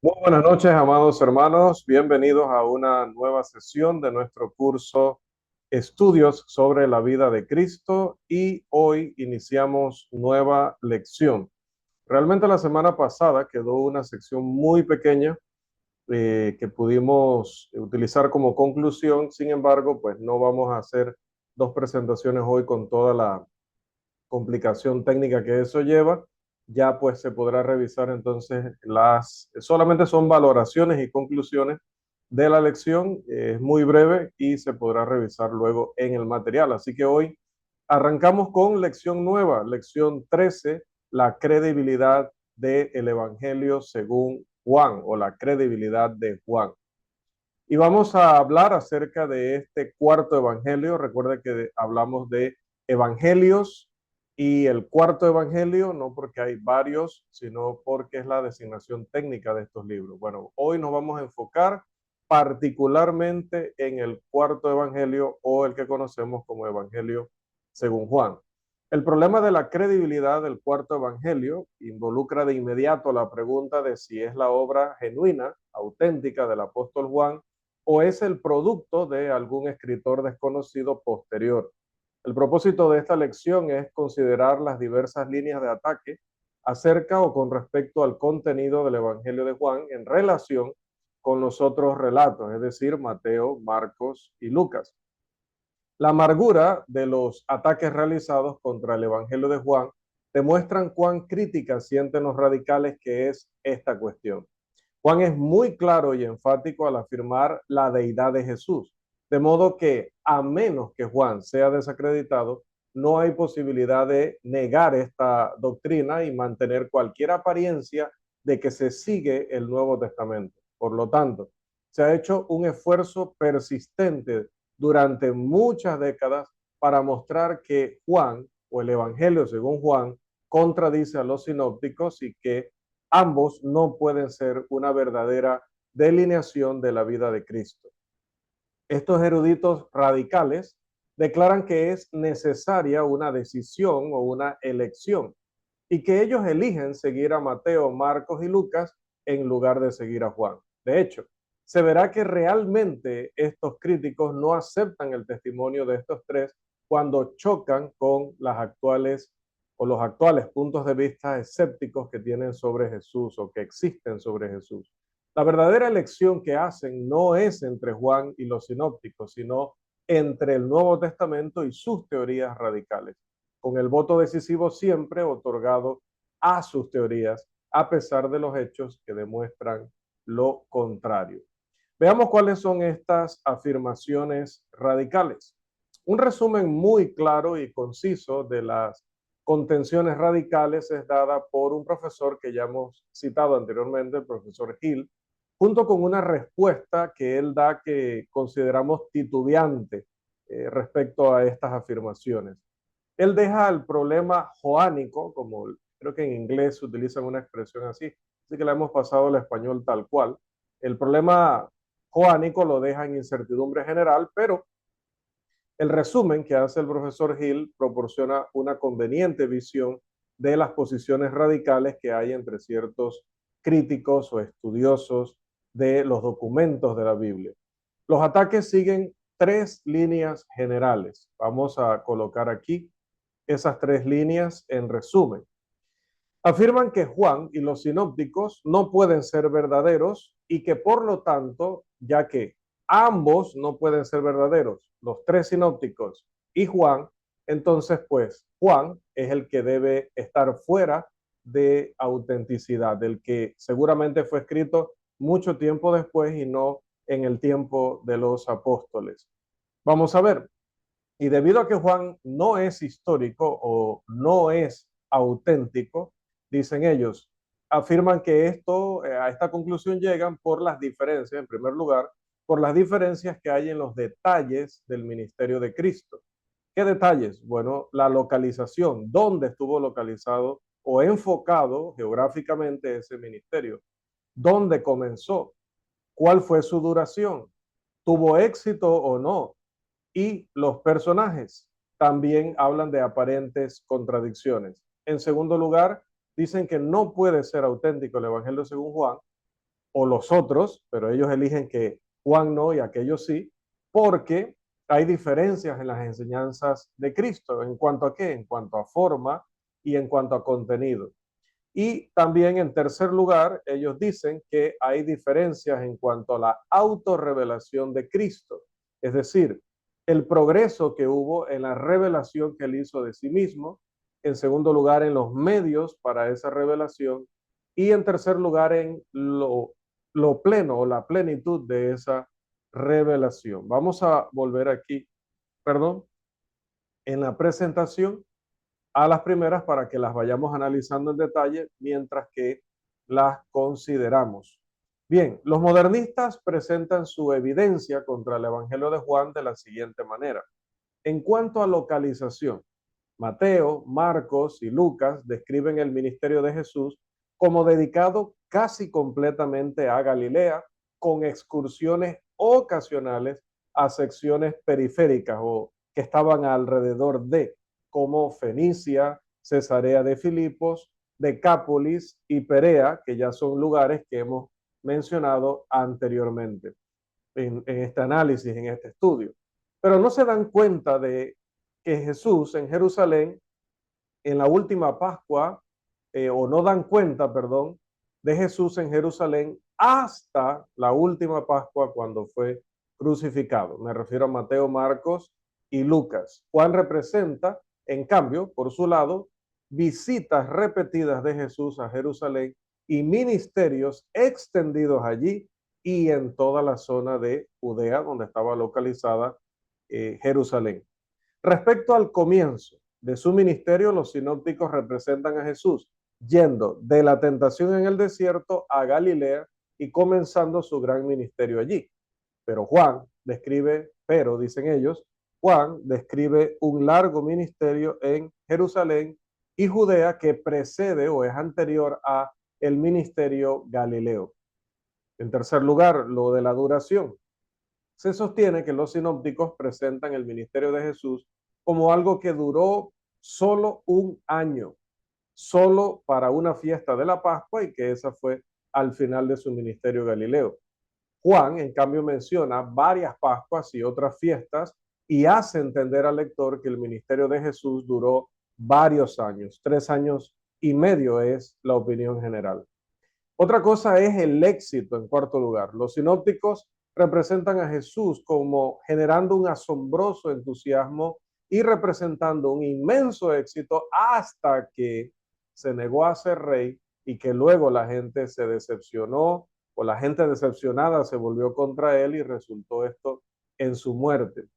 Muy buenas noches, amados hermanos. Bienvenidos a una nueva sesión de nuestro curso Estudios sobre la vida de Cristo y hoy iniciamos nueva lección. Realmente la semana pasada quedó una sección muy pequeña que pudimos utilizar como conclusión. Sin embargo, pues no vamos a hacer dos presentaciones hoy con toda la complicación técnica que eso lleva. Ya pues se podrá revisar entonces solamente son valoraciones y conclusiones de la lección. Es muy breve y se podrá revisar luego en el material. Así que hoy arrancamos con lección nueva, lección 13, la credibilidad del Evangelio según Juan, o la credibilidad de Juan. Y vamos a hablar acerca de este cuarto evangelio. Recuerda que hablamos de evangelios y el cuarto evangelio, no porque hay varios, sino porque es la designación técnica de estos libros. Bueno, hoy nos vamos a enfocar particularmente en el cuarto evangelio, o el que conocemos como evangelio según Juan. El problema de la credibilidad del cuarto evangelio involucra de inmediato la pregunta de si es la obra genuina, auténtica del apóstol Juan, o es el producto de algún escritor desconocido posterior. El propósito de esta lección es considerar las diversas líneas de ataque acerca o con respecto al contenido del Evangelio de Juan en relación con los otros relatos, es decir, Mateo, Marcos y Lucas. La amargura de los ataques realizados contra el Evangelio de Juan demuestran cuán crítica sienten los radicales que es esta cuestión. Juan es muy claro y enfático al afirmar la deidad de Jesús, de modo que a menos que Juan sea desacreditado, no hay posibilidad de negar esta doctrina y mantener cualquier apariencia de que se sigue el Nuevo Testamento. Por lo tanto, se ha hecho un esfuerzo persistente durante muchas décadas para mostrar que Juan, o el Evangelio según Juan, contradice a los sinópticos y que ambos no pueden ser una verdadera delineación de la vida de Cristo. Estos eruditos radicales declaran que es necesaria una decisión o una elección y que ellos eligen seguir a Mateo, Marcos y Lucas en lugar de seguir a Juan. De hecho, se verá que realmente estos críticos no aceptan el testimonio de estos tres cuando chocan con las actuales o los actuales puntos de vista escépticos que tienen sobre Jesús o que existen sobre Jesús. La verdadera elección que hacen no es entre Juan y los sinópticos, sino entre el Nuevo Testamento y sus teorías radicales, con el voto decisivo siempre otorgado a sus teorías, a pesar de los hechos que demuestran lo contrario. Veamos cuáles son estas afirmaciones radicales. Un resumen muy claro y conciso de las contenciones radicales es dada por un profesor que ya hemos citado anteriormente, el profesor Hill, junto con una respuesta que él da que consideramos titubeante respecto a estas afirmaciones. Él deja el problema joánico, como creo que en inglés utilizan una expresión así, así que la hemos pasado al español tal cual. El problema joánico lo deja en incertidumbre general, pero el resumen que hace el profesor Hill proporciona una conveniente visión de las posiciones radicales que hay entre ciertos críticos o estudiosos de los documentos de la Biblia. Los ataques siguen tres líneas generales. Vamos a colocar aquí esas tres líneas en resumen. Afirman que Juan y los sinópticos no pueden ser verdaderos y que por lo tanto, ya que ambos no pueden ser verdaderos, los tres sinópticos y Juan, entonces pues Juan es el que debe estar fuera de autenticidad, del que seguramente fue escrito mucho tiempo después y no en el tiempo de los apóstoles. Vamos a ver, y debido a que Juan no es histórico o no es auténtico, dicen ellos, afirman que a esta conclusión llegan por las diferencias, en primer lugar, por las diferencias que hay en los detalles del ministerio de Cristo. ¿Qué detalles? Bueno, la localización, dónde estuvo localizado o enfocado geográficamente ese ministerio, dónde comenzó, cuál fue su duración, tuvo éxito o no, y los personajes también hablan de aparentes contradicciones. En segundo lugar, dicen que no puede ser auténtico el Evangelio según Juan, o los otros, pero ellos eligen que Juan no y aquellos sí, porque hay diferencias en las enseñanzas de Cristo. ¿En cuanto a qué? En cuanto a forma y en cuanto a contenido. Y también en tercer lugar, ellos dicen que hay diferencias en cuanto a la autorrevelación de Cristo, es decir, el progreso que hubo en la revelación que él hizo de sí mismo, en segundo lugar, en los medios para esa revelación, y en tercer lugar, en lo pleno o la plenitud de esa revelación. Vamos a volver aquí, perdón, en la presentación a las primeras para que las vayamos analizando en detalle mientras que las consideramos. Bien, los modernistas presentan su evidencia contra el Evangelio de Juan de la siguiente manera. En cuanto a localización, Mateo, Marcos y Lucas describen el ministerio de Jesús como dedicado casi completamente a Galilea, con excursiones ocasionales a secciones periféricas o que estaban alrededor de, como Fenicia, Cesarea de Filipos, Decápolis y Perea, que ya son lugares que hemos mencionado anteriormente en este análisis, en este estudio. Pero no se dan cuenta de que Jesús en Jerusalén, en la última Pascua, o no dan cuenta, perdón, de Jesús en Jerusalén hasta la última Pascua cuando fue crucificado. Me refiero a Mateo, Marcos y Lucas. Juan representa, en cambio, por su lado, visitas repetidas de Jesús a Jerusalén y ministerios extendidos allí y en toda la zona de Judea, donde estaba localizada Jerusalén. Respecto al comienzo de su ministerio, los sinópticos representan a Jesús yendo de la tentación en el desierto a Galilea y comenzando su gran ministerio allí. Dicen ellos, Juan describe un largo ministerio en Jerusalén y Judea que precede o es anterior a el ministerio galileo. En tercer lugar, lo de la duración. Se sostiene que los sinópticos presentan el ministerio de Jesús como algo que duró solo un año, solo para una fiesta de la Pascua y que esa fue al final de su ministerio galileo. Juan, en cambio, menciona varias Pascuas y otras fiestas y hace entender al lector que el ministerio de Jesús duró varios años, 3 años y medio es la opinión general. Otra cosa es el éxito, en cuarto lugar. Los sinópticos representan a Jesús como generando un asombroso entusiasmo y representando un inmenso éxito hasta que se negó a ser rey y que luego la gente se decepcionó o la gente decepcionada se volvió contra él y resultó esto en su muerte.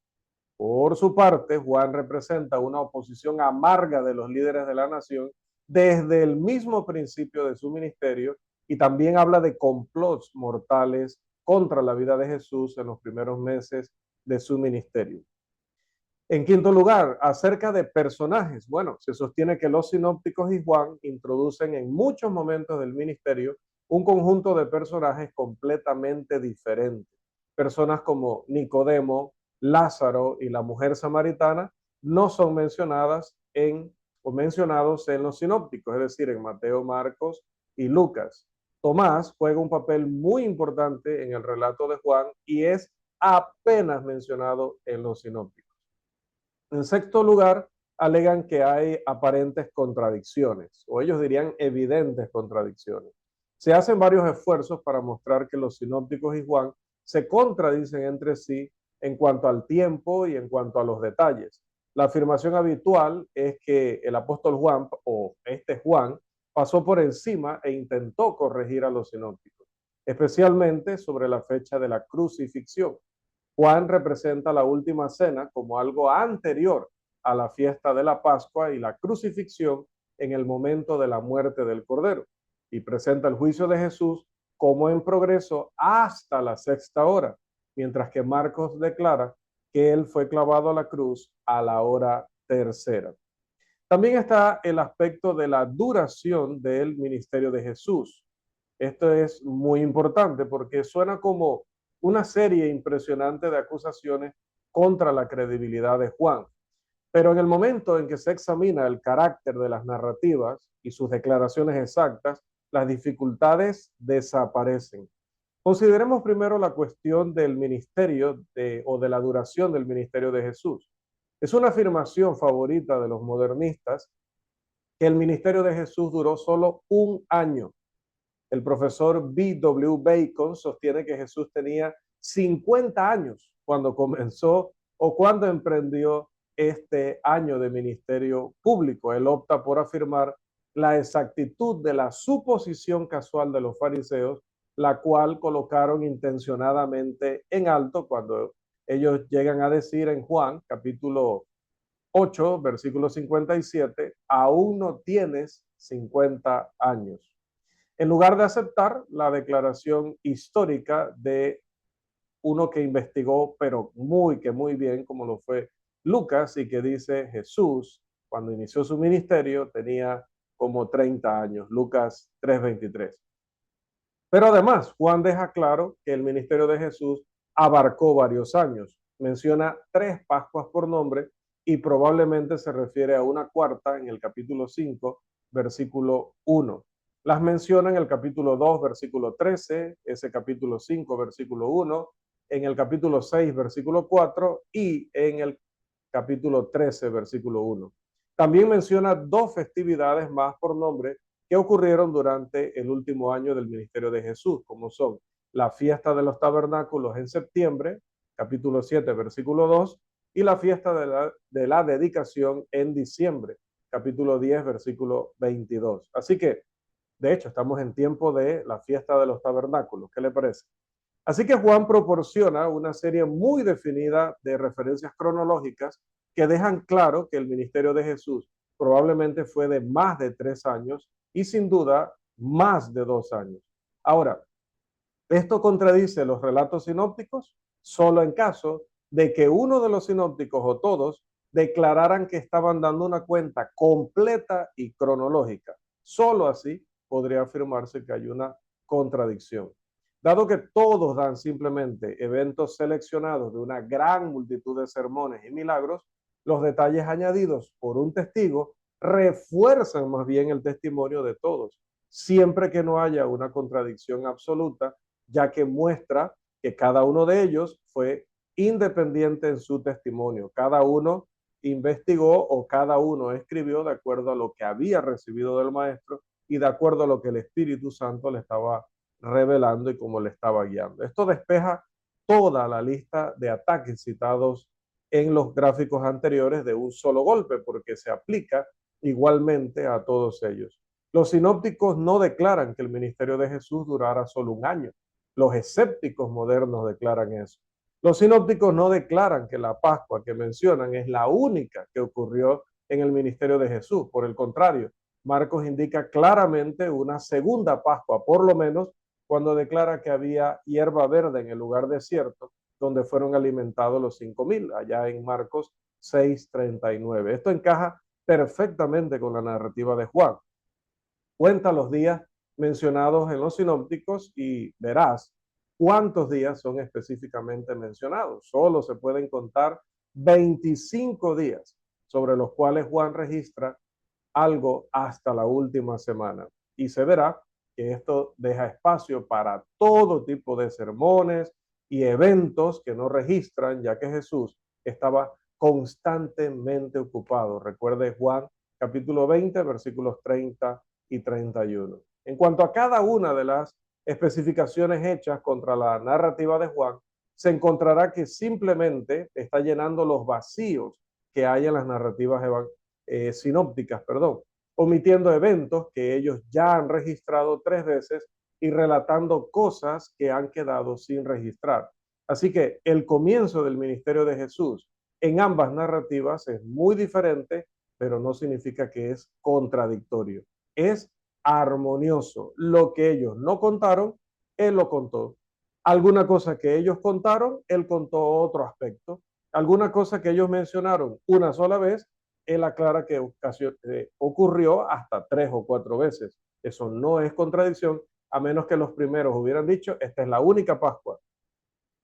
Por su parte, Juan representa una oposición amarga de los líderes de la nación desde el mismo principio de su ministerio y también habla de complots mortales contra la vida de Jesús en los primeros meses de su ministerio. En quinto lugar, acerca de personajes. Bueno, se sostiene que los sinópticos y Juan introducen en muchos momentos del ministerio un conjunto de personajes completamente diferentes. Personas como Nicodemo, Lázaro y la mujer samaritana no son mencionadas o mencionados en los sinópticos, es decir, en Mateo, Marcos y Lucas. Tomás juega un papel muy importante en el relato de Juan y es apenas mencionado en los sinópticos. En sexto lugar, alegan que hay aparentes contradicciones, o ellos dirían evidentes contradicciones. Se hacen varios esfuerzos para mostrar que los sinópticos y Juan se contradicen entre sí en cuanto al tiempo y en cuanto a los detalles. La afirmación habitual es que el apóstol Juan, o este Juan, pasó por encima e intentó corregir a los sinópticos, especialmente sobre la fecha de la crucifixión. Juan representa la última cena como algo anterior a la fiesta de la Pascua y la crucifixión en el momento de la muerte del Cordero, y presenta el juicio de Jesús como en progreso hasta la sexta hora, mientras que Marcos declara que él fue clavado a la cruz a la hora tercera. También está el aspecto de la duración del ministerio de Jesús. Esto es muy importante porque suena como una serie impresionante de acusaciones contra la credibilidad de Juan. Pero en el momento en que se examina el carácter de las narrativas y sus declaraciones exactas, las dificultades desaparecen. Consideremos primero la cuestión del ministerio o de la duración del ministerio de Jesús. Es una afirmación favorita de los modernistas que el ministerio de Jesús duró solo un año. El profesor B.W. Bacon sostiene que Jesús tenía 50 años cuando comenzó o cuando emprendió este año de ministerio público. Él opta por afirmar la exactitud de la suposición casual de los fariseos, la cual colocaron intencionadamente en alto cuando ellos llegan a decir en Juan, capítulo 8, versículo 57, aún no tienes 50 años. En lugar de aceptar la declaración histórica de uno que investigó, pero muy bien, como lo fue Lucas, y que dice Jesús, cuando inició su ministerio, tenía como 30 años, Lucas 3:23. Pero además, Juan deja claro que el ministerio de Jesús abarcó varios años. Menciona 3 Pascuas por nombre y probablemente se refiere a una cuarta en el capítulo 5, versículo 1. Las menciona en el capítulo 2, versículo 13, ese capítulo 5, versículo 1, en el capítulo 6, versículo 4 y en el capítulo 13, versículo 1. También menciona 2 festividades más por nombre que ocurrieron durante el último año del ministerio de Jesús, como son la fiesta de los tabernáculos en septiembre, capítulo 7, versículo 2, y la fiesta de la dedicación en diciembre, capítulo 10, versículo 22. Así que, de hecho, estamos en tiempo de la fiesta de los tabernáculos. ¿Qué le parece? Así que Juan proporciona una serie muy definida de referencias cronológicas que dejan claro que el ministerio de Jesús probablemente fue de más de 3 años y sin duda más de 2 años. Ahora, esto contradice los relatos sinópticos solo en caso de que uno de los sinópticos o todos declararan que estaban dando una cuenta completa y cronológica. Solo así podría afirmarse que hay una contradicción. Dado que todos dan simplemente eventos seleccionados de una gran multitud de sermones y milagros, los detalles añadidos por un testigo refuerzan más bien el testimonio de todos, siempre que no haya una contradicción absoluta, ya que muestra que cada uno de ellos fue independiente en su testimonio. Cada uno investigó o cada uno escribió de acuerdo a lo que había recibido del maestro y de acuerdo a lo que el Espíritu Santo le estaba revelando y cómo le estaba guiando. Esto despeja toda la lista de ataques citados en los gráficos anteriores de un solo golpe, porque se aplica igualmente a todos ellos. Los sinópticos no declaran que el ministerio de Jesús durara solo un año. Los escépticos modernos declaran eso. Los sinópticos no declaran que la Pascua que mencionan es la única que ocurrió en el ministerio de Jesús. Por el contrario, Marcos indica claramente una segunda Pascua, por lo menos cuando declara que había hierba verde en el lugar desierto donde fueron alimentados los 5,000, allá en Marcos 6:39. Esto encaja perfectamente con la narrativa de Juan. Cuenta los días mencionados en los sinópticos y verás cuántos días son específicamente mencionados. Solo se pueden contar 25 días sobre los cuales Juan registra algo hasta la última semana. Y se verá que esto deja espacio para todo tipo de sermones y eventos que no registran, ya que Jesús estaba constantemente ocupado. Recuerde Juan capítulo 20, versículos 30 y 31. En cuanto a cada una de las especificaciones hechas contra la narrativa de Juan, se encontrará que simplemente está llenando los vacíos que hay en las narrativas sinópticas, omitiendo eventos que ellos ya han registrado 3 veces y relatando cosas que han quedado sin registrar. Así que el comienzo del ministerio de Jesús en ambas narrativas es muy diferente, pero no significa que es contradictorio. Es armonioso. Lo que ellos no contaron, él lo contó. Alguna cosa que ellos contaron, él contó otro aspecto. Alguna cosa que ellos mencionaron una sola vez, él aclara que ocurrió hasta 3 o 4 veces. Eso no es contradicción, a menos que los primeros hubieran dicho, esta es la única Pascua,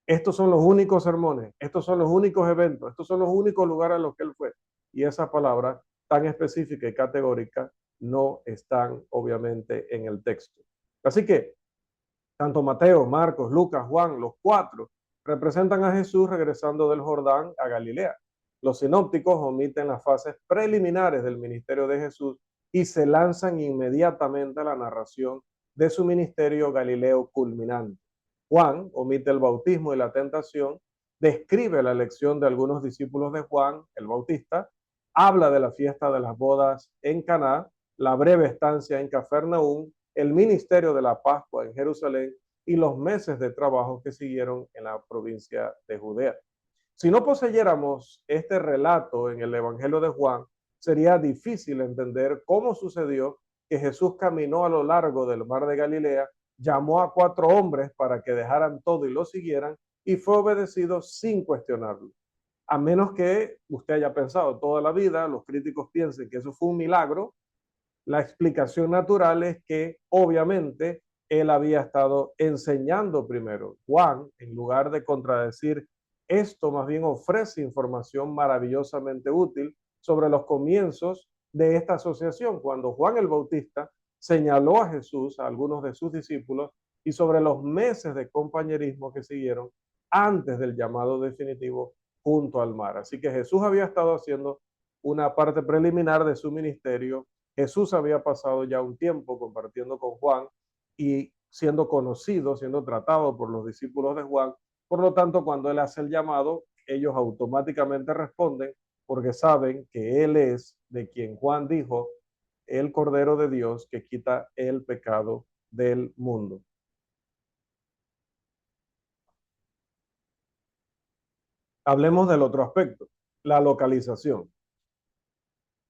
estos son los únicos sermones, estos son los únicos eventos, estos son los únicos lugares a los que él fue. Y esas palabras tan específicas y categóricas no están obviamente en el texto. Así que Tanto Mateo, Marcos, Lucas, Juan, los cuatro, representan a Jesús regresando del Jordán a Galilea. Los sinópticos omiten las fases preliminares del ministerio de Jesús y se lanzan inmediatamente a la narración de su ministerio galileo culminante. Juan omite el bautismo y la tentación, describe la elección de algunos discípulos de Juan el Bautista, habla de la fiesta de las bodas en Caná, la breve estancia en Cafarnaúm, el ministerio de la Pascua en Jerusalén y los meses de trabajo que siguieron en la provincia de Judea. Si no poseyéramos este relato en el Evangelio de Juan, sería difícil entender cómo sucedió que Jesús caminó a lo largo del mar de Galilea, llamó a 4 hombres para que dejaran todo y lo siguieran, y fue obedecido sin cuestionarlo. A menos que usted haya pensado toda la vida, los críticos piensen que eso fue un milagro. La explicación natural es que obviamente él había estado enseñando primero. Juan, en lugar de contradecir esto, más bien ofrece información maravillosamente útil sobre los comienzos de esta asociación, cuando Juan el Bautista señaló a Jesús, a algunos de sus discípulos, y sobre los meses de compañerismo que siguieron antes del llamado definitivo junto al mar. Así que Jesús había estado haciendo una parte preliminar de su ministerio. Jesús había pasado ya un tiempo compartiendo con Juan y siendo conocido, siendo tratado por los discípulos de Juan. Por lo tanto, cuando él hace el llamado, ellos automáticamente responden porque saben que él es de quien Juan dijo, el Cordero de Dios que quita el pecado del mundo. Hablemos del otro aspecto, la localización.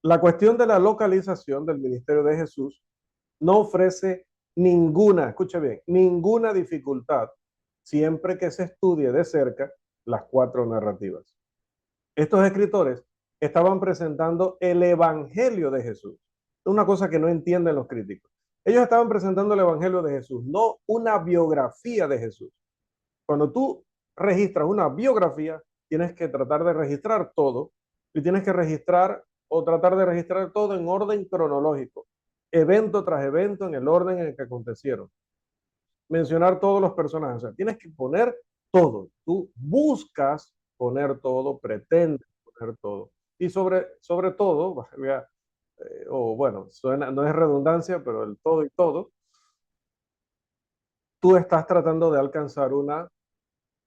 La cuestión de la localización del ministerio de Jesús no ofrece ninguna, escuche bien, ninguna dificultad siempre que se estudie de cerca las 4 narrativas. Estos escritores estaban presentando el Evangelio de Jesús. Una cosa que no entienden los críticos. Ellos estaban presentando el Evangelio de Jesús, no una biografía de Jesús. Cuando tú registras una biografía, tienes que tratar de registrar todo y tienes que registrar o tratar de registrar todo en orden cronológico, evento tras evento en el orden en el que acontecieron. Mencionar todos los personajes, o sea, tienes que poner todo. Tú buscas poner todo, pretendes poner todo. Y sobre todo, o bueno, suena, no es redundancia, pero el todo y todo, tú estás tratando de alcanzar una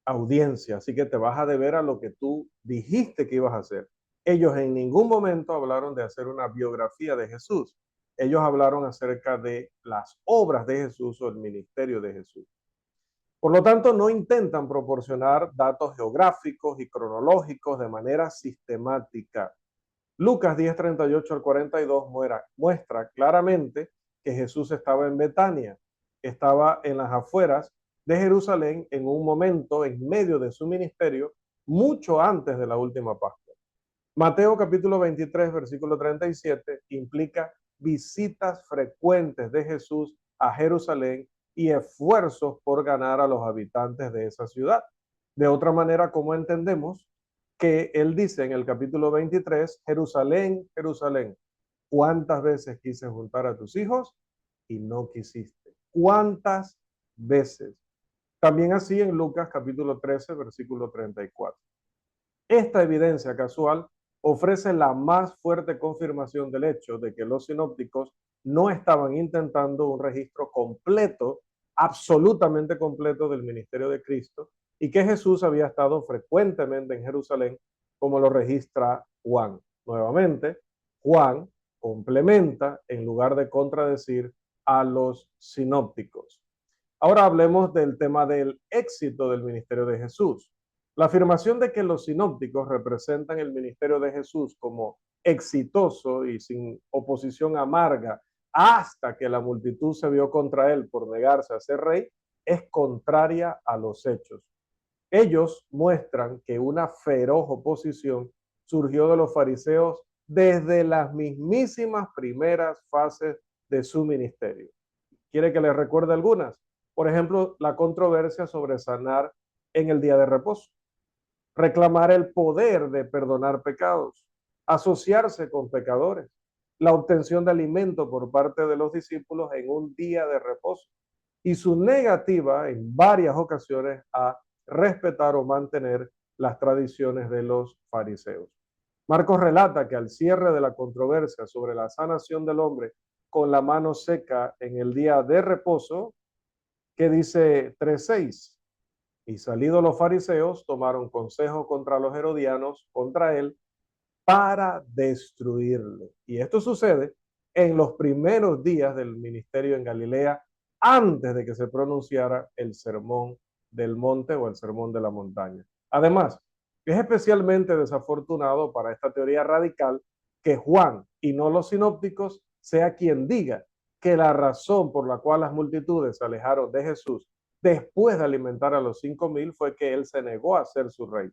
audiencia, así que te vas a deber a lo que tú dijiste que ibas a hacer. Ellos en ningún momento hablaron de hacer una biografía de Jesús. Ellos hablaron acerca de las obras de Jesús o el ministerio de Jesús. Por lo tanto, no intentan proporcionar datos geográficos y cronológicos de manera sistemática. Lucas 10:38 al 42 muestra claramente que Jesús estaba en Betania, estaba en las afueras de Jerusalén en un momento en medio de su ministerio, mucho antes de la última Pascua. Mateo capítulo 23, versículo 37, implica visitas frecuentes de Jesús a Jerusalén y esfuerzos por ganar a los habitantes de esa ciudad. De otra manera, ¿cómo entendemos que él dice en el capítulo 23, Jerusalén, Jerusalén, cuántas veces quise juntar a tus hijos y no quisiste? ¿Cuántas veces? También así en Lucas capítulo 13, versículo 34. Esta evidencia casual ofrece la más fuerte confirmación del hecho de que los sinópticos no estaban intentando un registro completo, absolutamente completo del ministerio de Cristo, y que Jesús había estado frecuentemente en Jerusalén, como lo registra Juan. Nuevamente, Juan complementa en lugar de contradecir a los sinópticos. Ahora hablemos del tema del éxito del ministerio de Jesús. La afirmación de que los sinópticos representan el ministerio de Jesús como exitoso y sin oposición amarga hasta que la multitud se vio contra él por negarse a ser rey es contraria a los hechos. Ellos muestran que una feroz oposición surgió de los fariseos desde las mismísimas primeras fases de su ministerio. ¿Quiere que les recuerde algunas? Por ejemplo, la controversia sobre sanar en el día de reposo, reclamar el poder de perdonar pecados, asociarse con pecadores, la obtención de alimento por parte de los discípulos en un día de reposo, y su negativa en varias ocasiones a respetar o mantener las tradiciones de los fariseos. Marcos relata que al cierre de la controversia sobre la sanación del hombre con la mano seca en el día de reposo, que dice 3:6, y salidos los fariseos tomaron consejo contra los herodianos, contra él, para destruirle. Y esto sucede en los primeros días del ministerio en Galilea, antes de que se pronunciara el sermón del monte o el sermón de la montaña. Además, es especialmente desafortunado para esta teoría radical que Juan y no los sinópticos sea quien diga que la razón por la cual las multitudes se alejaron de Jesús después de alimentar a los 5,000 fue que él se negó a ser su rey.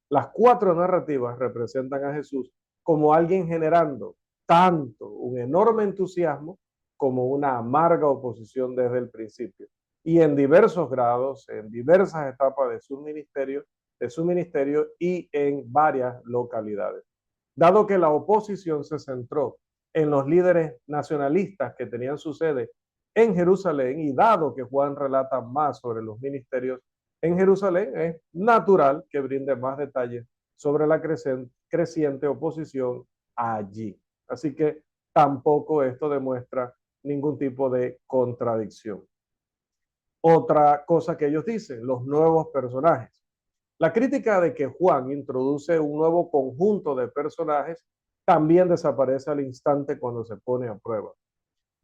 Las cuatro narrativas representan a Jesús como alguien generando tanto un enorme entusiasmo como una amarga oposición desde el principio. Y en diversos grados, en diversas etapas de su ministerio y en varias localidades. Dado que la oposición se centró en los líderes nacionalistas que tenían su sede en Jerusalén y dado que Juan relata más sobre los ministerios en Jerusalén, es natural que brinde más detalles sobre la creciente oposición allí. Así que tampoco esto demuestra ningún tipo de contradicción. Otra cosa que ellos dicen, los nuevos personajes. La crítica de que Juan introduce un nuevo conjunto de personajes también desaparece al instante cuando se pone a prueba.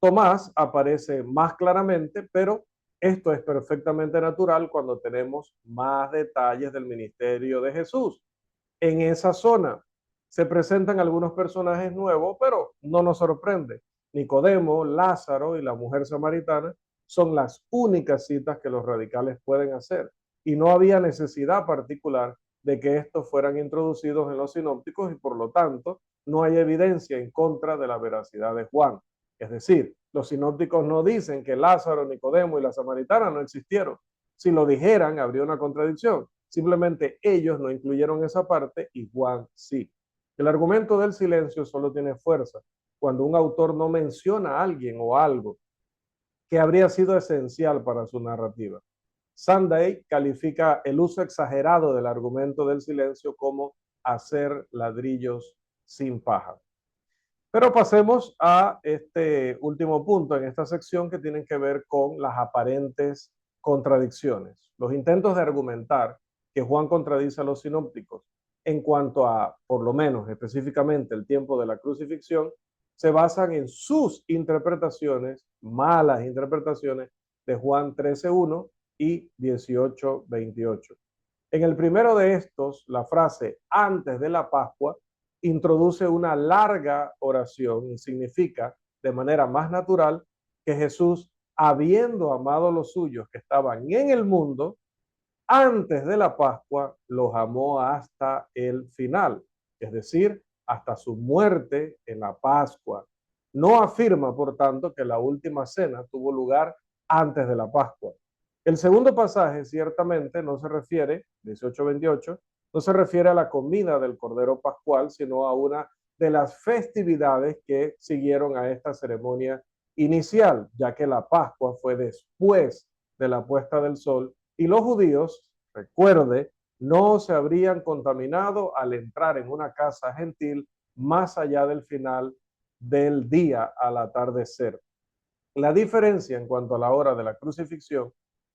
Tomás aparece más claramente, pero esto es perfectamente natural cuando tenemos más detalles del ministerio de Jesús. En esa zona se presentan algunos personajes nuevos, pero no nos sorprende. Nicodemo, Lázaro y la mujer samaritana son las únicas citas que los radicales pueden hacer y no había necesidad particular de que estos fueran introducidos en los sinópticos y por lo tanto no hay evidencia en contra de la veracidad de Juan. Es decir, los sinópticos no dicen que Lázaro, Nicodemo y la samaritana no existieron. Si lo dijeran, habría una contradicción. Simplemente ellos no incluyeron esa parte y Juan sí. El argumento del silencio solo tiene fuerza cuando un autor no menciona a alguien o algo que habría sido esencial para su narrativa. Sunday califica el uso exagerado del argumento del silencio como hacer ladrillos sin paja. Pero pasemos a este último punto en esta sección que tienen que ver con las aparentes contradicciones. Los intentos de argumentar que Juan contradice a los sinópticos en cuanto a, por lo menos específicamente, el tiempo de la crucifixión, se basan en sus interpretaciones, malas interpretaciones, de Juan 13:1 y 18:28. En el primero de estos, la frase antes de la Pascua introduce una larga oración y significa de manera más natural que Jesús, habiendo amado a los suyos que estaban en el mundo, antes de la Pascua los amó hasta el final, es decir, hasta su muerte en la Pascua. No afirma, por tanto, que la última cena tuvo lugar antes de la Pascua. El segundo pasaje ciertamente no se refiere, 18:28, no se refiere a la comida del Cordero Pascual, sino a una de las festividades que siguieron a esta ceremonia inicial, ya que la Pascua fue después de la puesta del sol y los judíos, recuerde, no se habrían contaminado al entrar en una casa gentil más allá del final del día al atardecer. La diferencia en cuanto a la hora de la crucifixión,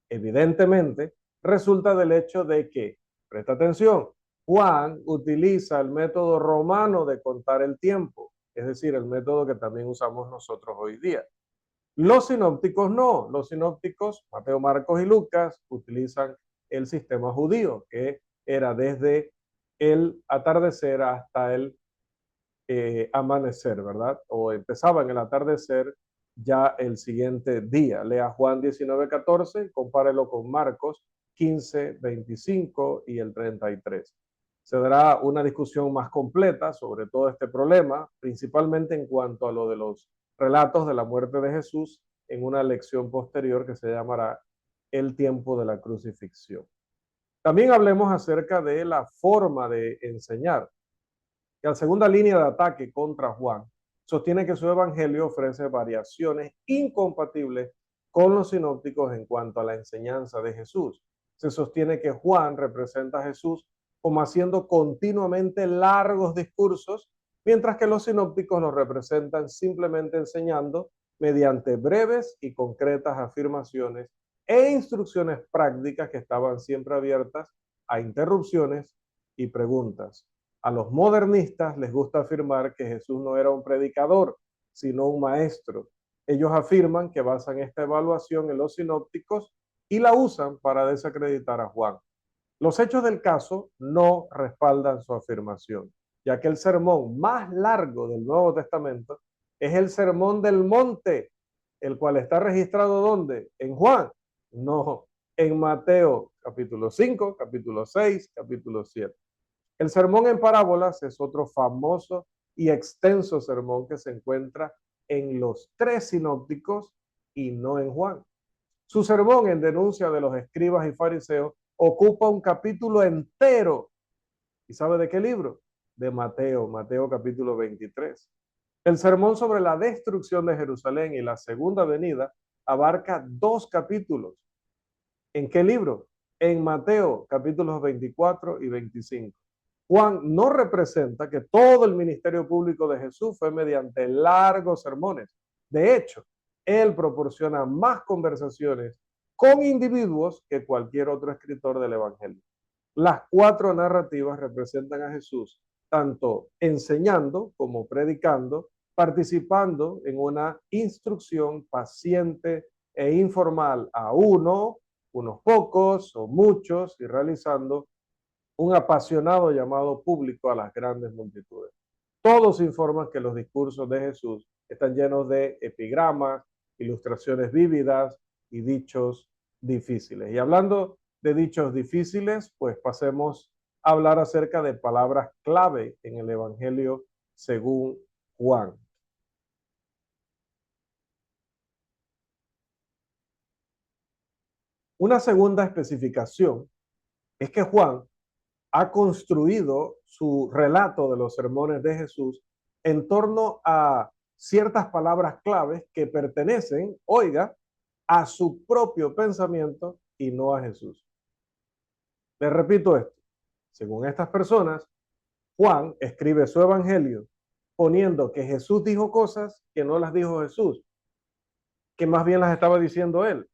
evidentemente, resulta del hecho de que, presta atención, Juan utiliza el método romano de contar el tiempo, es decir, el método que también usamos nosotros hoy día. Los sinópticos no, los sinópticos, Mateo, Marcos y Lucas, utilizan el sistema judío, que era desde el atardecer hasta el amanecer, ¿verdad? O empezaba en el atardecer ya el siguiente día. Lea Juan 19:14, compárelo con Marcos 15:25 y el 33. Se dará una discusión más completa sobre todo este problema, principalmente en cuanto a lo de los relatos de la muerte de Jesús en una lección posterior que se llamará El tiempo de la crucifixión. También hablemos acerca de la forma de enseñar. La segunda línea de ataque contra Juan sostiene que su evangelio ofrece variaciones incompatibles con los sinópticos en cuanto a la enseñanza de Jesús. Se sostiene que Juan representa a Jesús como haciendo continuamente largos discursos, mientras que los sinópticos lo representan simplemente enseñando mediante breves y concretas afirmaciones e instrucciones prácticas que estaban siempre abiertas a interrupciones y preguntas. A los modernistas les gusta afirmar que Jesús no era un predicador, sino un maestro. Ellos afirman que basan esta evaluación en los sinópticos y la usan para desacreditar a Juan. Los hechos del caso no respaldan su afirmación, ya que el sermón más largo del Nuevo Testamento es el Sermón del Monte, el cual está registrado ¿dónde? En Juan, no, en Mateo capítulo 5, capítulo 6, capítulo 7. El sermón en parábolas es otro famoso y extenso sermón que se encuentra en los tres sinópticos y no en Juan. Su sermón en denuncia de los escribas y fariseos ocupa un capítulo entero. ¿Y sabe de qué libro? De Mateo, Mateo capítulo 23. El sermón sobre la destrucción de Jerusalén y la segunda venida abarca 2 capítulos. ¿En qué libro? En Mateo capítulos 24 y 25. Juan no representa que todo el ministerio público de Jesús fue mediante largos sermones. De hecho, él proporciona más conversaciones con individuos que cualquier otro escritor del Evangelio. Las 4 narrativas representan a Jesús tanto enseñando como predicando, participando en una instrucción paciente e informal a unos pocos o muchos, y realizando un apasionado llamado público a las grandes multitudes. Todos informan que los discursos de Jesús están llenos de epigramas, ilustraciones vívidas y dichos difíciles. Y hablando de dichos difíciles, pues pasemos a hablar acerca de palabras clave en el Evangelio según Juan. Una segunda especificación es que Juan ha construido su relato de los sermones de Jesús en torno a ciertas palabras claves que pertenecen, oiga, a su propio pensamiento y no a Jesús. Les repito esto. Según estas personas, Juan escribe su evangelio poniendo que Jesús dijo cosas que no las dijo Jesús, que más bien las estaba diciendo él.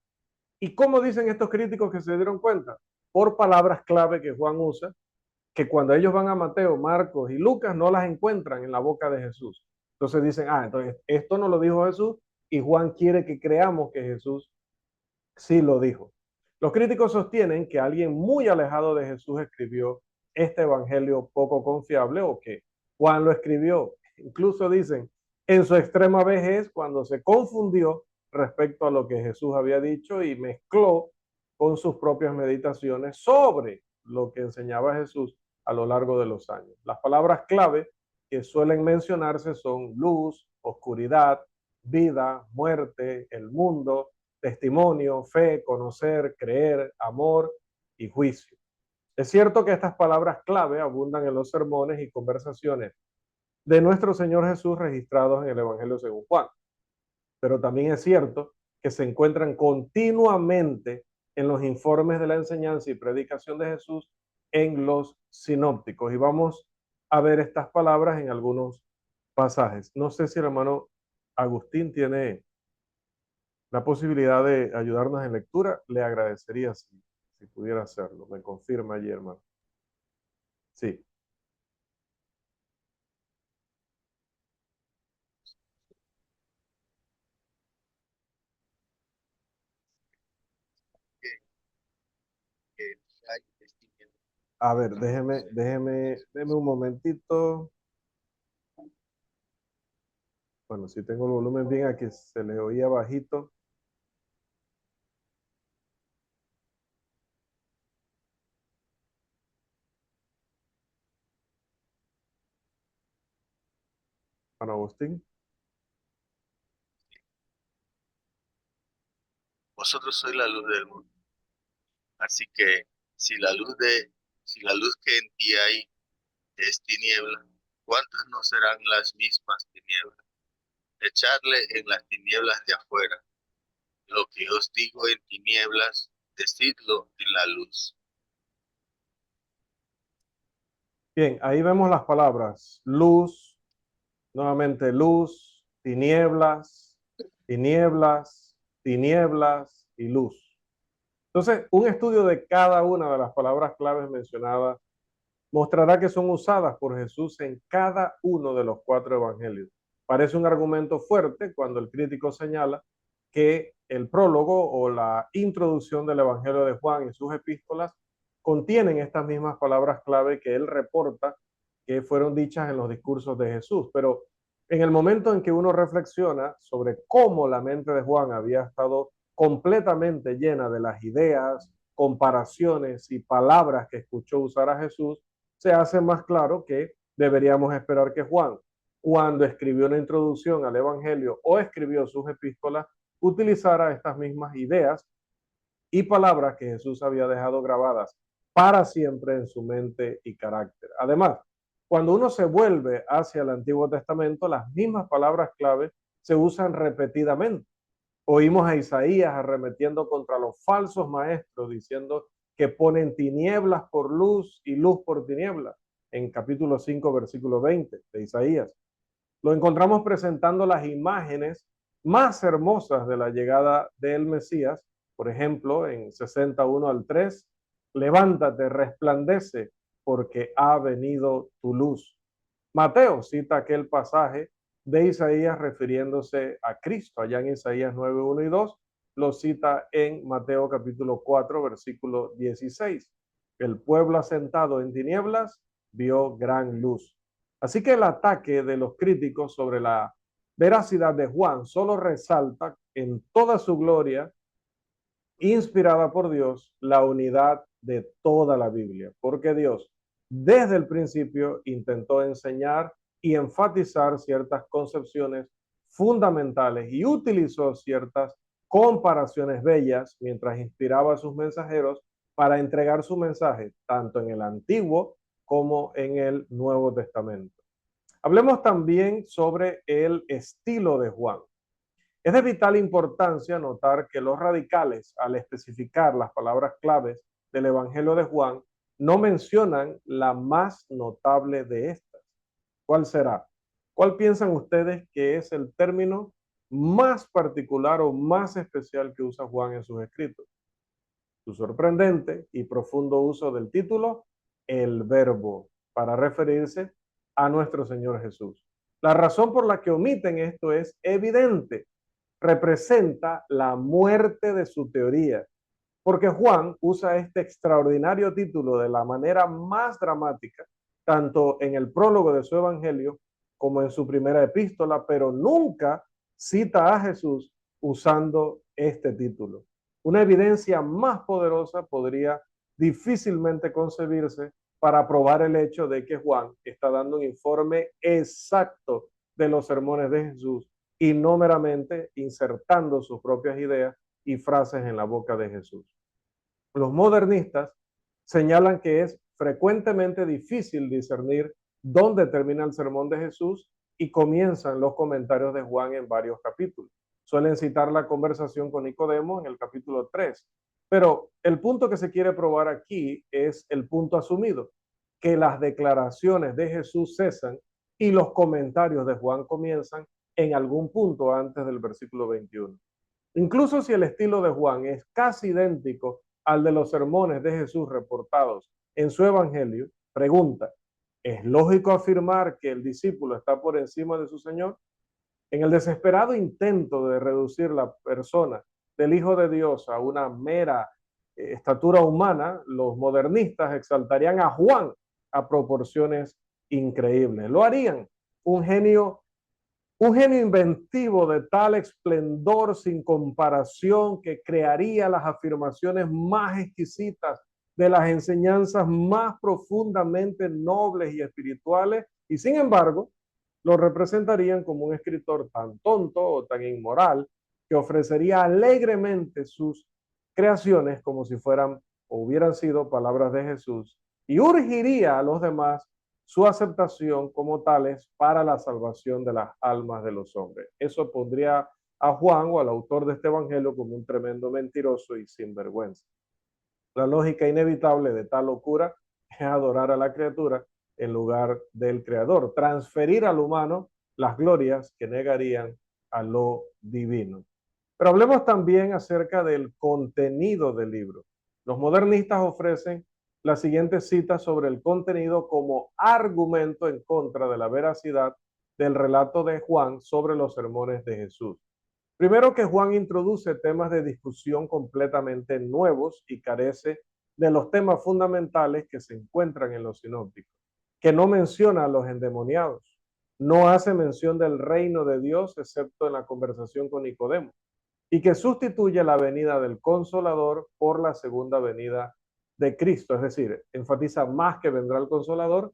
¿Y cómo dicen estos críticos que se dieron cuenta? Por palabras clave que Juan usa, que cuando ellos van a Mateo, Marcos y Lucas no las encuentran en la boca de Jesús. Entonces dicen, entonces esto no lo dijo Jesús y Juan quiere que creamos que Jesús sí lo dijo. Los críticos sostienen que alguien muy alejado de Jesús escribió este evangelio poco confiable o que Juan lo escribió. Incluso dicen, en su extrema vejez, cuando se confundió respecto a lo que Jesús había dicho y mezcló con sus propias meditaciones sobre lo que enseñaba Jesús a lo largo de los años. Las palabras clave que suelen mencionarse son luz, oscuridad, vida, muerte, el mundo, testimonio, fe, conocer, creer, amor y juicio. Es cierto que estas palabras clave abundan en los sermones y conversaciones de nuestro Señor Jesús registrados en el Evangelio según Juan, pero también es cierto que se encuentran continuamente en los informes de la enseñanza y predicación de Jesús en los sinópticos. Y vamos a ver estas palabras en algunos pasajes. No sé si el hermano Agustín tiene la posibilidad de ayudarnos en lectura, le agradecería si pudiera hacerlo. Me confirma allí, hermano. Sí. A ver, déjeme un momentito. Bueno, si tengo el volumen bien aquí, se le oía bajito. Juan Agustín. Vosotros sois la luz del mundo. Así que si la luz si la luz que en ti hay es tiniebla, ¿cuántas no serán las mismas tinieblas? Echarle en las tinieblas de afuera Lo que os digo en tinieblas, decidlo en la luz. Bien, ahí vemos las palabras luz, nuevamente luz, tinieblas, tinieblas, tinieblas y luz. Entonces, un estudio de cada una de las palabras claves mencionadas mostrará que son usadas por Jesús en cada uno de los 4 evangelios. Parece un argumento fuerte cuando el crítico señala que el prólogo o la introducción del Evangelio de Juan y sus epístolas contienen estas mismas palabras clave que él reporta que fueron dichas en los discursos de Jesús. Pero en el momento en que uno reflexiona sobre cómo la mente de Juan había estado completamente llena de las ideas, comparaciones y palabras que escuchó usar a Jesús, se hace más claro que deberíamos esperar que Juan, cuando escribió una introducción al Evangelio o escribió sus epístolas, utilizara estas mismas ideas y palabras que Jesús había dejado grabadas para siempre en su mente y carácter. Además, cuando uno se vuelve hacia el Antiguo Testamento, las mismas palabras clave se usan repetidamente. Oímos a Isaías arremetiendo contra los falsos maestros, diciendo que ponen tinieblas por luz y luz por tinieblas, en capítulo 5, versículo 20 de Isaías. Lo encontramos presentando las imágenes más hermosas de la llegada del Mesías, por ejemplo, en 61:3, levántate, resplandece, porque ha venido tu luz. Mateo cita aquel pasaje de Isaías refiriéndose a Cristo, allá en Isaías 9:1 y 2, lo cita en Mateo capítulo 4, versículo 16. El pueblo asentado en tinieblas vio gran luz. Así que el ataque de los críticos sobre la veracidad de Juan solo resalta en toda su gloria, inspirada por Dios, la unidad de toda la Biblia, porque Dios desde el principio intentó enseñar y enfatizar ciertas concepciones fundamentales y utilizó ciertas comparaciones bellas mientras inspiraba a sus mensajeros para entregar su mensaje tanto en el Antiguo como en el Nuevo Testamento. Hablemos también sobre el estilo de Juan. Es de vital importancia notar que los radicales, al especificar las palabras claves del Evangelio de Juan, no mencionan la más notable de estas. ¿Cuál será? ¿Cuál piensan ustedes que es el término más particular o más especial que usa Juan en sus escritos? Su sorprendente y profundo uso del título, el verbo, para referirse a nuestro Señor Jesús. La razón por la que omiten esto es evidente. Representa la muerte de su teoría, porque Juan usa este extraordinario título de la manera más dramática, tanto en el prólogo de su evangelio como en su primera epístola, pero nunca cita a Jesús usando este título. Una evidencia más poderosa podría difícilmente concebirse para probar el hecho de que Juan está dando un informe exacto de los sermones de Jesús y no meramente insertando sus propias ideas y frases en la boca de Jesús. Los modernistas señalan que es frecuentemente difícil discernir dónde termina el sermón de Jesús y comienzan los comentarios de Juan en varios capítulos. Suelen citar la conversación con Nicodemo en el capítulo 3. Pero el punto que se quiere probar aquí es el punto asumido, que las declaraciones de Jesús cesan y los comentarios de Juan comienzan en algún punto antes del versículo 21. Incluso si el estilo de Juan es casi idéntico al de los sermones de Jesús reportados en su evangelio, pregunta, ¿es lógico afirmar que el discípulo está por encima de su Señor? En el desesperado intento de reducir la persona del Hijo de Dios a una mera estatura humana, los modernistas exaltarían a Juan a proporciones increíbles. Lo harían un genio inventivo de tal esplendor sin comparación que crearía las afirmaciones más exquisitas de las enseñanzas más profundamente nobles y espirituales, y sin embargo, lo representarían como un escritor tan tonto o tan inmoral que ofrecería alegremente sus creaciones como si fueran o hubieran sido palabras de Jesús y urgiría a los demás su aceptación como tales para la salvación de las almas de los hombres. Eso pondría a Juan o al autor de este evangelio como un tremendo mentiroso y sinvergüenza. La lógica inevitable de tal locura es adorar a la criatura en lugar del creador, transferir al humano las glorias que negarían a lo divino. Pero hablemos también acerca del contenido del libro. Los modernistas ofrecen la siguiente cita sobre el contenido como argumento en contra de la veracidad del relato de Juan sobre los sermones de Jesús. Primero, que Juan introduce temas de discusión completamente nuevos y carece de los temas fundamentales que se encuentran en los sinópticos, que no menciona a los endemoniados, no hace mención del reino de Dios excepto en la conversación con Nicodemo, y que sustituye la venida del Consolador por la segunda venida de Cristo, es decir, enfatiza más que vendrá el Consolador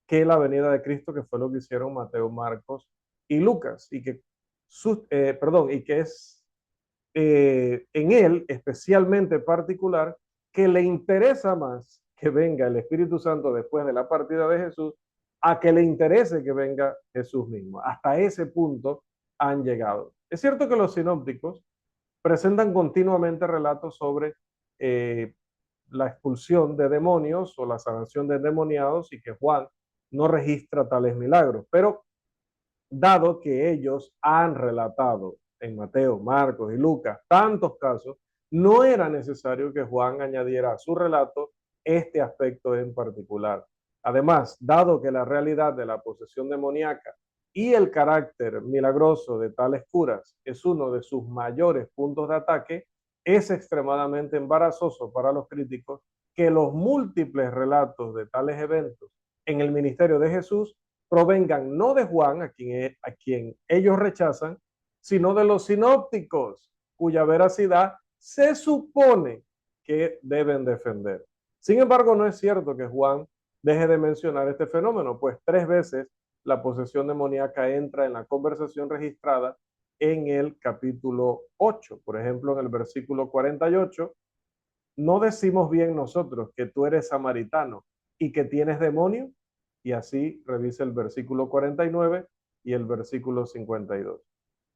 que la venida de Cristo, que fue lo que hicieron Mateo, Marcos y Lucas, y que y que es en él especialmente particular, que le interesa más que venga el Espíritu Santo después de la partida de Jesús, a que le interese que venga Jesús mismo. Hasta ese punto han llegado. Es cierto que los sinópticos presentan continuamente relatos sobre eh, la expulsión de demonios o la sanación de endemoniados, y que Juan no registra tales milagros, pero dado que ellos han relatado en Mateo, Marcos y Lucas tantos casos, no era necesario que Juan añadiera a su relato este aspecto en particular. Además, dado que la realidad de la posesión demoníaca y el carácter milagroso de tales curas es uno de sus mayores puntos de ataque, es extremadamente embarazoso para los críticos que los múltiples relatos de tales eventos en el ministerio de Jesús provengan no de Juan, a quien ellos rechazan, sino de los sinópticos, cuya veracidad se supone que deben defender. Sin embargo, no es cierto que Juan deje de mencionar este fenómeno, pues 3 veces la posesión demoníaca entra en la conversación registrada en el capítulo 8. Por ejemplo, en el versículo 48, no decimos bien nosotros que tú eres samaritano y que tienes demonio, y así revisa el versículo 49 y el versículo 52.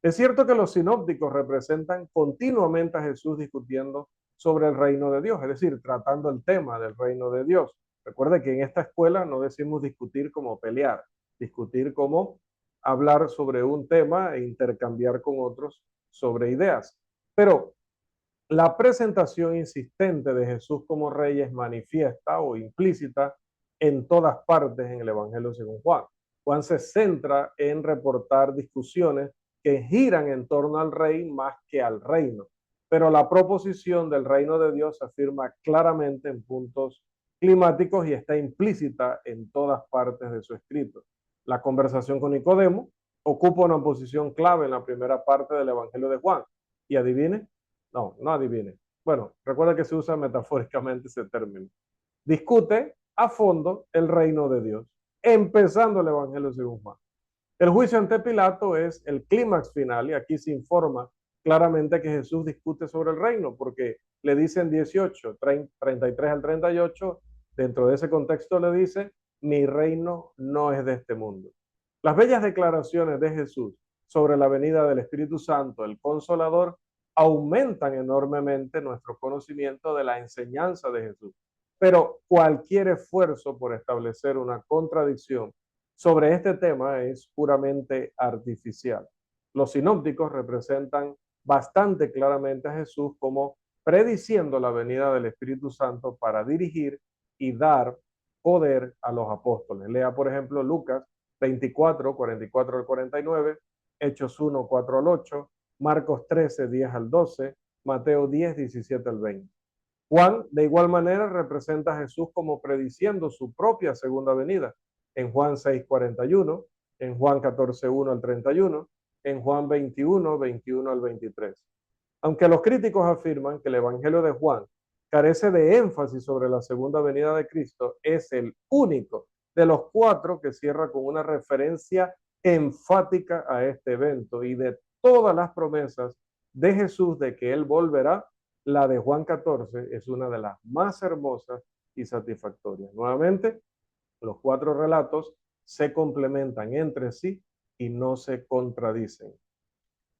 Es cierto que los sinópticos representan continuamente a Jesús discutiendo sobre el reino de Dios, es decir, tratando el tema del reino de Dios. Recuerde que en esta escuela no decimos discutir como pelear, discutir como hablar sobre un tema e intercambiar con otros sobre ideas. Pero la presentación insistente de Jesús como rey es manifiesta o implícita en todas partes en el Evangelio según Juan. Juan se centra en reportar discusiones que giran en torno al rey más que al reino, pero la proposición del reino de Dios se afirma claramente en puntos climáticos y está implícita en todas partes de su escrito. La conversación con Nicodemo ocupa una posición clave en la primera parte del Evangelio de Juan. Y adivine, no adivine. Bueno, recuerda que se usa metafóricamente ese término. Discute a fondo el reino de Dios, empezando el Evangelio según Juan. El juicio ante Pilato es el clímax final, y aquí se informa claramente que Jesús discute sobre el reino, porque le dicen 18, 33 al 38, dentro de ese contexto le dice, mi reino no es de este mundo. Las bellas declaraciones de Jesús sobre la venida del Espíritu Santo, el Consolador, aumentan enormemente nuestro conocimiento de la enseñanza de Jesús. Pero cualquier esfuerzo por establecer una contradicción sobre este tema es puramente artificial. Los sinópticos representan bastante claramente a Jesús como prediciendo la venida del Espíritu Santo para dirigir y dar poder a los apóstoles. Lea, por ejemplo, Lucas 24, 44 al 49, Hechos 1, 4 al 8, Marcos 13, 10 al 12, Mateo 10, 17 al 20. Juan, de igual manera, representa a Jesús como prediciendo su propia segunda venida, en Juan 6, 41, en Juan 14, 1 al 31, en Juan 21, 21 al 23. Aunque los críticos afirman que el Evangelio de Juan carece de énfasis sobre la segunda venida de Cristo, es el único de los 4 que cierra con una referencia enfática a este evento, y de todas las promesas de Jesús de que Él volverá, la de Juan 14 es una de las más hermosas y satisfactorias. Nuevamente, los 4 relatos se complementan entre sí y no se contradicen.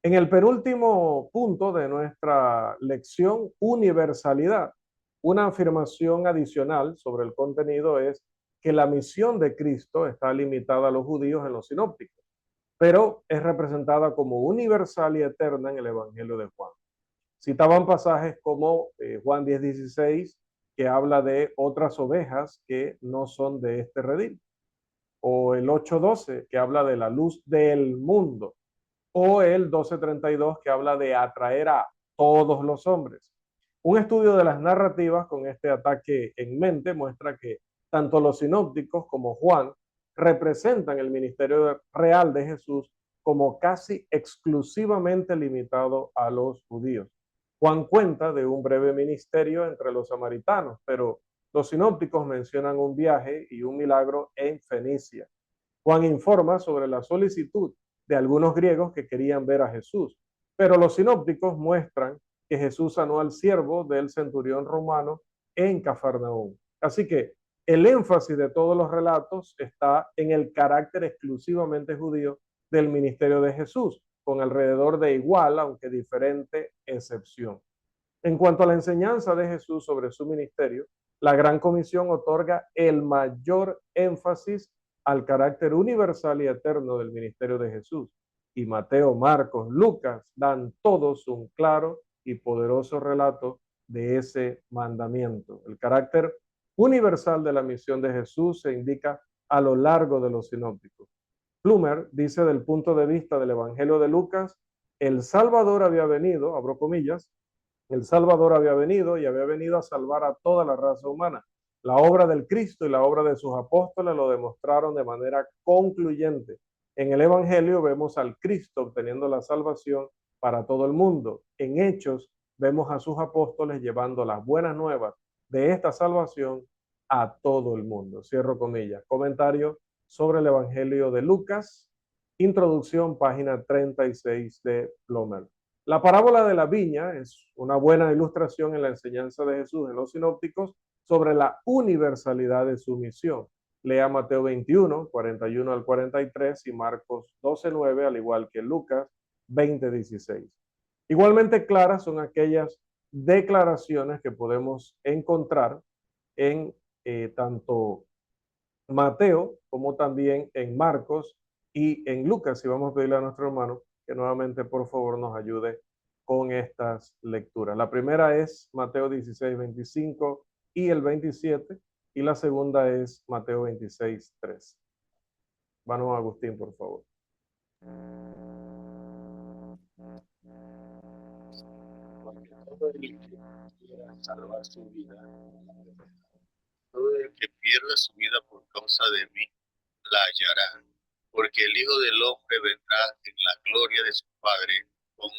En el penúltimo punto de nuestra lección, universalidad, una afirmación adicional sobre el contenido es que la misión de Cristo está limitada a los judíos en los sinópticos, pero es representada como universal y eterna en el Evangelio de Juan. Citaban pasajes como Juan 10:16, que habla de otras ovejas que no son de este redil, o el 8:12, que habla de la luz del mundo, o el 12:32, que habla de atraer a todos los hombres. Un estudio de las narrativas con este ataque en mente muestra que tanto los sinópticos como Juan representan el ministerio real de Jesús como casi exclusivamente limitado a los judíos. Juan cuenta de un breve ministerio entre los samaritanos, pero los sinópticos mencionan un viaje y un milagro en Fenicia. Juan informa sobre la solicitud de algunos griegos que querían ver a Jesús, pero los sinópticos muestran que Jesús sanó al siervo del centurión romano en Cafarnaúm. Así que el énfasis de todos los relatos está en el carácter exclusivamente judío del ministerio de Jesús, con alrededor de igual, aunque diferente, excepción. En cuanto a la enseñanza de Jesús sobre su ministerio, la Gran Comisión otorga el mayor énfasis al carácter universal y eterno del ministerio de Jesús. Y Mateo, Marcos, Lucas dan todos un claro y poderoso relato de ese mandamiento. El carácter universal de la misión de Jesús se indica a lo largo de los sinópticos. Plumer dice del punto de vista del Evangelio de Lucas, el Salvador había venido, abro comillas, el Salvador había venido y había venido a salvar a toda la raza humana. La obra del Cristo y la obra de sus apóstoles lo demostraron de manera concluyente. En el Evangelio vemos al Cristo obteniendo la salvación para todo el mundo. En Hechos vemos a sus apóstoles llevando las buenas nuevas de esta salvación a todo el mundo. Cierro comillas. Comentario sobre el Evangelio de Lucas. Introducción, página 36 de Plomer. La parábola de la viña es una buena ilustración en la enseñanza de Jesús en los sinópticos sobre la universalidad de su misión. Lea Mateo 21, 41 al 43 y Marcos 12:9, al igual que Lucas 20:16. Igualmente claras son aquellas declaraciones que podemos encontrar en tanto Mateo como también en Marcos y en Lucas. Y vamos a pedirle a nuestro hermano que nuevamente por favor nos ayude con estas lecturas. La primera es Mateo 16:25 y el 27, y la segunda es Mateo 26:3. Hermano Agustín, por favor. Porque todo el que quiera salvar su vida, todo el que pierda su vida por causa de mí, la hallará. Porque el Hijo del Hombre vendrá en la gloria de su Padre con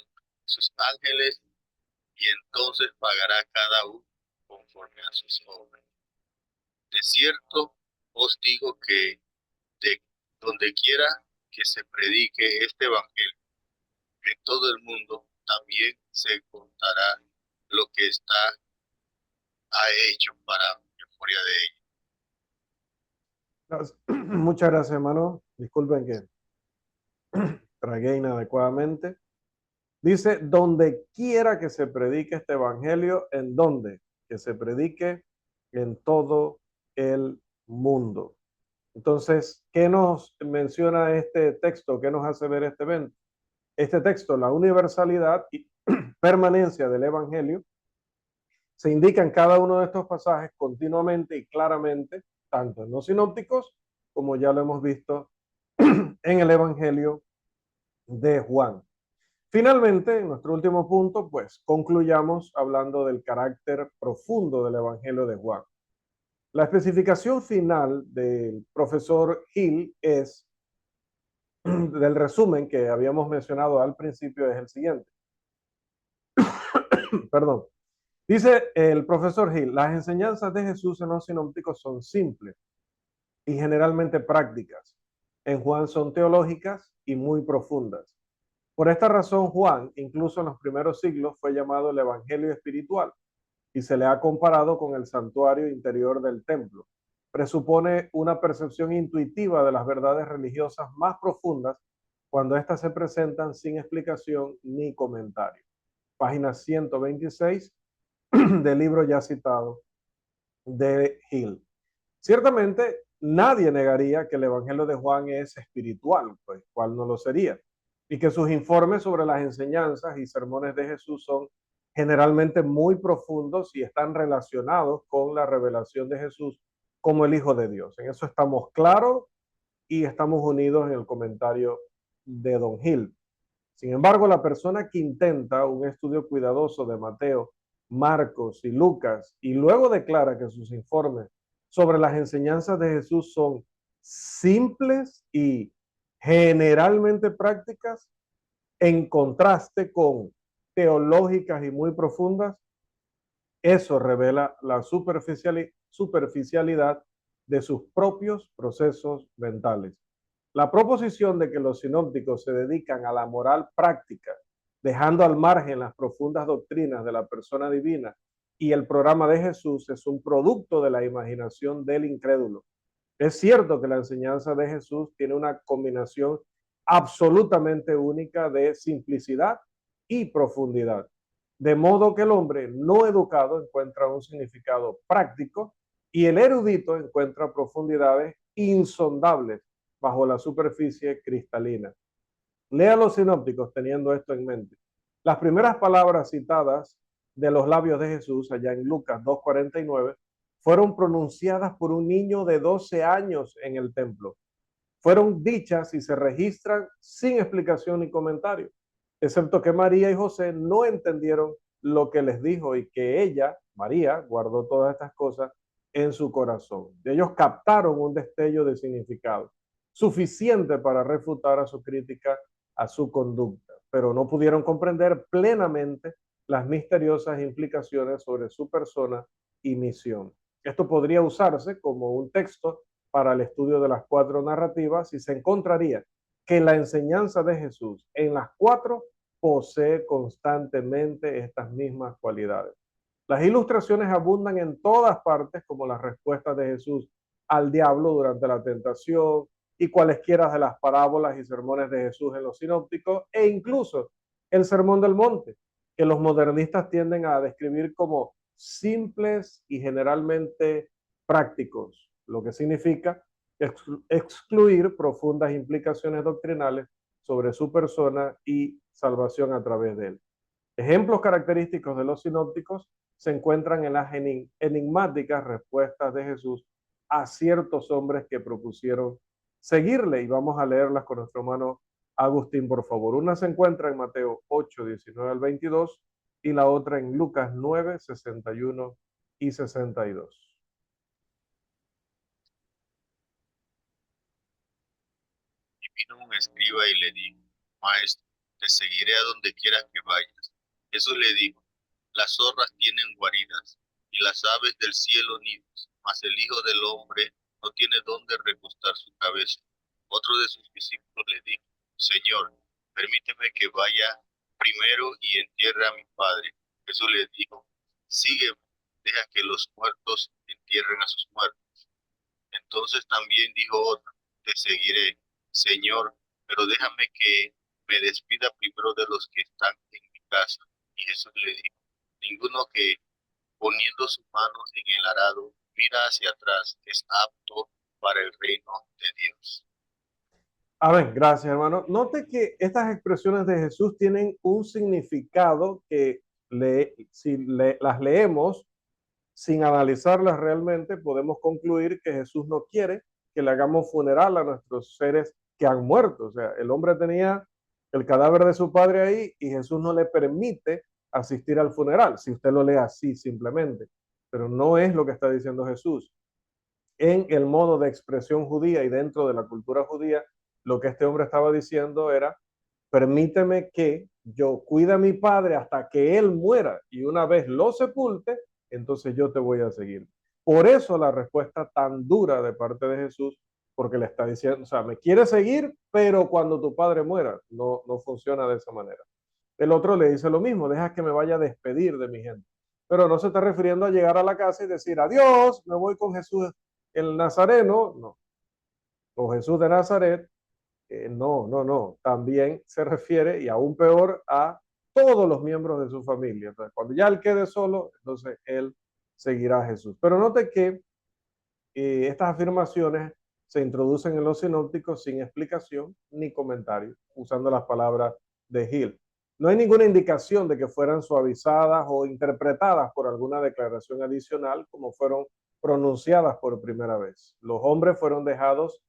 sus ángeles, y entonces pagará cada uno conforme a sus obras. De cierto os digo que de donde quiera que se predique este evangelio en todo el mundo, también se contará lo que ha hecho para memoria de ella. Muchas gracias, hermano. Disculpen que tragué inadecuadamente. Dice, donde quiera que se predique este evangelio, ¿en dónde? Que se predique en todo el mundo. Entonces, ¿qué nos menciona este texto? ¿Qué nos hace ver este evento? Este texto, la universalidad y permanencia del evangelio, se indica en cada uno de estos pasajes continuamente y claramente, tanto en los sinópticos como ya lo hemos visto en el evangelio de Juan. Finalmente, en nuestro último punto, pues concluyamos hablando del carácter profundo del Evangelio de Juan. La especificación final del profesor Hill es, del resumen que habíamos mencionado al principio, es el siguiente. Perdón. Dice el profesor Hill, las enseñanzas de Jesús en los sinópticos son simples y generalmente prácticas. En Juan son teológicas y muy profundas. Por esta razón, Juan, incluso en los primeros siglos, fue llamado el Evangelio espiritual y se le ha comparado con el santuario interior del templo. Presupone una percepción intuitiva de las verdades religiosas más profundas, cuando éstas se presentan sin explicación ni comentario. Página 126 del libro ya citado de Hill. Ciertamente, nadie negaría que el Evangelio de Juan es espiritual, pues, ¿cuál no lo sería? Y que sus informes sobre las enseñanzas y sermones de Jesús son generalmente muy profundos y están relacionados con la revelación de Jesús como el Hijo de Dios. En eso estamos claros y estamos unidos en el comentario de Don Hill. Sin embargo, la persona que intenta un estudio cuidadoso de Mateo, Marcos y Lucas y luego declara que sus informes sobre las enseñanzas de Jesús son simples y generalmente prácticas, en contraste con teológicas y muy profundas, eso revela la superficialidad de sus propios procesos mentales. La proposición de que los sinópticos se dedican a la moral práctica, dejando al margen las profundas doctrinas de la persona divina y el programa de Jesús, es un producto de la imaginación del incrédulo. Es cierto que la enseñanza de Jesús tiene una combinación absolutamente única de simplicidad y profundidad, de modo que el hombre no educado encuentra un significado práctico y el erudito encuentra profundidades insondables bajo la superficie cristalina. Lea los sinópticos teniendo esto en mente. Las primeras palabras citadas de los labios de Jesús, allá en Lucas 2:49, fueron pronunciadas por un niño de 12 años en el templo. Fueron dichas y se registran sin explicación ni comentario, excepto que María y José no entendieron lo que les dijo y que ella, María, guardó todas estas cosas en su corazón. Ellos captaron un destello de significado suficiente para refutar a su crítica a su conducta, pero no pudieron comprender plenamente las misteriosas implicaciones sobre su persona y misión. Esto podría usarse como un texto para el estudio de las cuatro narrativas y se encontraría que la enseñanza de Jesús en las cuatro posee constantemente estas mismas cualidades. Las ilustraciones abundan en todas partes, como las respuestas de Jesús al diablo durante la tentación y cualesquiera de las parábolas y sermones de Jesús en los sinópticos, e incluso el Sermón del Monte, que los modernistas tienden a describir como simples y generalmente prácticos, lo que significa excluir profundas implicaciones doctrinales sobre su persona y salvación a través de él. Ejemplos característicos de los sinópticos se encuentran en las enigmáticas respuestas de Jesús a ciertos hombres que propusieron seguirle, y vamos a leerlas con nuestro hermano Agustín, por favor. Una se encuentra en Mateo 8, 19 al 22 y la otra en Lucas 9, 61 y 62. Y vino un escriba y le dijo: Maestro, te seguiré a donde quieras que vayas. Jesús le dijo: las zorras tienen guaridas y las aves del cielo nidos, mas el Hijo del Hombre no tiene dónde recostar su cabeza. Otro de sus discípulos le dijo: Señor, permíteme que vaya primero y entierre a mi padre. Jesús le dijo: sígueme, deja que los muertos entierren a sus muertos. Entonces también dijo otro: te seguiré, Señor, pero déjame que me despida primero de los que están en mi casa. Y Jesús le dijo: ninguno que, poniendo sus manos en el arado, mira hacia atrás, es apto para el reino de Dios. Amén, gracias hermano. Note que estas expresiones de Jesús tienen un significado que si las leemos sin analizarlas realmente, podemos concluir que Jesús no quiere que le hagamos funeral a nuestros seres que han muerto. O sea, el hombre tenía el cadáver de su padre ahí y Jesús no le permite asistir al funeral, si usted lo lee así simplemente. Pero no es lo que está diciendo Jesús. En el modo de expresión judía y dentro de la cultura judía, lo que este hombre estaba diciendo era: permíteme que yo cuide a mi padre hasta que él muera y una vez lo sepulte, entonces yo te voy a seguir. Por eso la respuesta tan dura de parte de Jesús, porque le está diciendo, o sea, me quiere seguir, pero cuando tu padre muera, no funciona de esa manera. El otro le dice lo mismo: deja que me vaya a despedir de mi gente. Pero no se está refiriendo a llegar a la casa y decir adiós, me voy con Jesús el Nazareno, no, o Jesús de Nazaret, No. También se refiere, y aún peor, a todos los miembros de su familia. Entonces, cuando ya él quede solo, entonces él seguirá a Jesús. Pero note que estas afirmaciones se introducen en los sinópticos sin explicación ni comentario, usando las palabras de Hill. No hay ninguna indicación de que fueran suavizadas o interpretadas por alguna declaración adicional como fueron pronunciadas por primera vez. Los hombres fueron dejados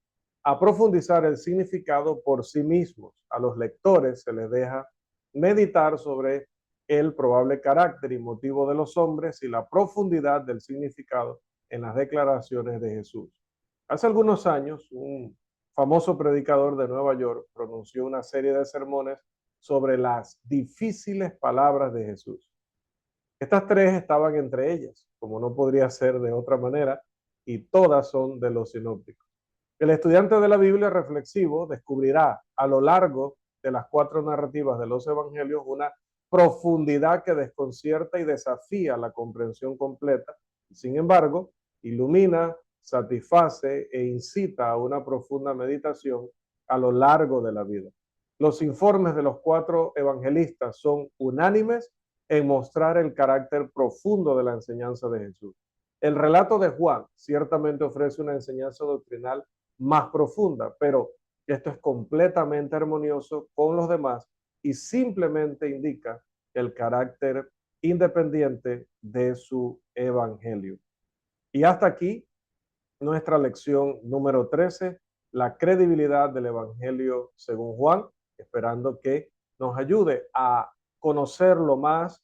a profundizar el significado por sí mismos. A los lectores se les deja meditar sobre el probable carácter y motivo de los hombres y la profundidad del significado en las declaraciones de Jesús. Hace algunos años, un famoso predicador de Nueva York pronunció una serie de sermones sobre las difíciles palabras de Jesús. Estas tres estaban entre ellas, como no podría ser de otra manera, y todas son de los sinópticos. El estudiante de la Biblia reflexivo descubrirá a lo largo de las cuatro narrativas de los evangelios una profundidad que desconcierta y desafía la comprensión completa. Sin embargo, ilumina, satisface e incita a una profunda meditación a lo largo de la vida. Los informes de los cuatro evangelistas son unánimes en mostrar el carácter profundo de la enseñanza de Jesús. El relato de Juan ciertamente ofrece una enseñanza doctrinal más profunda, pero esto es completamente armonioso con los demás y simplemente indica el carácter independiente de su evangelio. Y hasta aquí nuestra lección número 13, la credibilidad del evangelio según Juan, esperando que nos ayude a conocerlo más,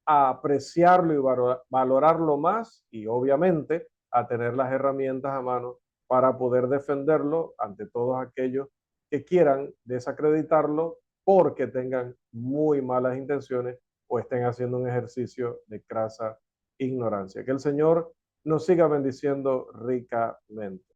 a apreciarlo y valorarlo más y obviamente a tener las herramientas a mano para poder defenderlo ante todos aquellos que quieran desacreditarlo porque tengan muy malas intenciones o estén haciendo un ejercicio de crasa ignorancia. Que el Señor nos siga bendiciendo ricamente.